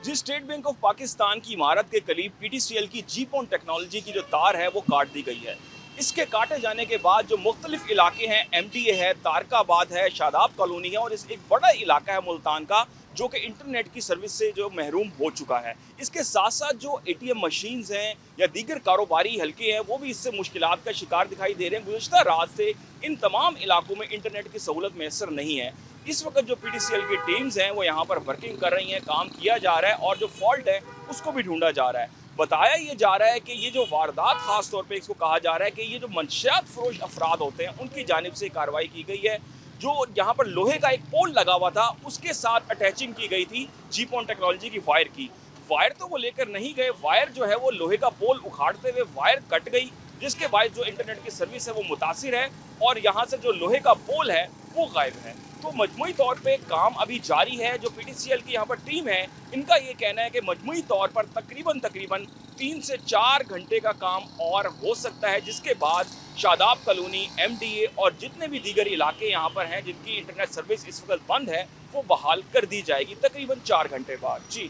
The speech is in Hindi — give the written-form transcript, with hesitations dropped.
Ji, state bank of Pakistan की इमारत के करीब पीटीसीएल की जीपॉन टेक्नोलॉजी की जो तार है वो काट दी गई है। इसके काटे जाने के बाद जो मुख्तलिफ इलाके हैं, एमडीए है, तारकाबाद है, शादाब कॉलोनी है और इस एक बड़ा इलाका है मुल्तान का, जो कि इंटरनेट की सर्विस से जो महरूम हो चुका है। इसके साथ साथ जो एटीएम मशीन्स हैं या दीगर कारोबारी हल्के हैं वो भी इससे मुश्किलात का शिकार दिखाई दे रहे हैं। गुज़िश्ता रात से इन तमाम इलाकों में इंटरनेट की सहूलत मैसर नहीं है। इस वक्त जो पीटीसीएल की टीम्स हैं वो यहाँ पर वर्किंग कर रही हैं, काम किया जा रहा है और जो फॉल्ट है उसको भी ढूंढा जा रहा है। बताया ये जा रहा है कि ये जो वारदात खास तौर पे इसको कहा जा रहा है कि ये जो मंशियात फरोश अफराद होते हैं उनकी जानिब से कार्रवाई की गई है। जो यहाँ पर लोहे का एक पोल लगा हुआ था उसके साथ अटैचिंग की गई थी जीपॉन टेक्नोलॉजी की वायर की। वायर तो वो लेकर नहीं गए, वायर जो है वो लोहे का पोल उखाड़ते हुए वायर कट गई, जिसके बाद जो इंटरनेट की सर्विस है वो मुतासिर है और यहाँ से जो लोहे का पोल है वो गायब है। तो मजमूई तौर पे काम अभी जारी है। जो पीटीसीएल की यहाँ पर टीम है इनका ये कहना है कि मजमूई तौर पर तकरीबन 3 से 4 घंटे का काम और हो सकता है, जिसके बाद शादाब कॉलोनी, एमडीए और जितने भी दीगर इलाके यहाँ पर हैं जिनकी इंटरनेट सर्विस इस वक्त बंद है वो बहाल कर दी जाएगी तकरीबन 4 घंटे बाद। जी।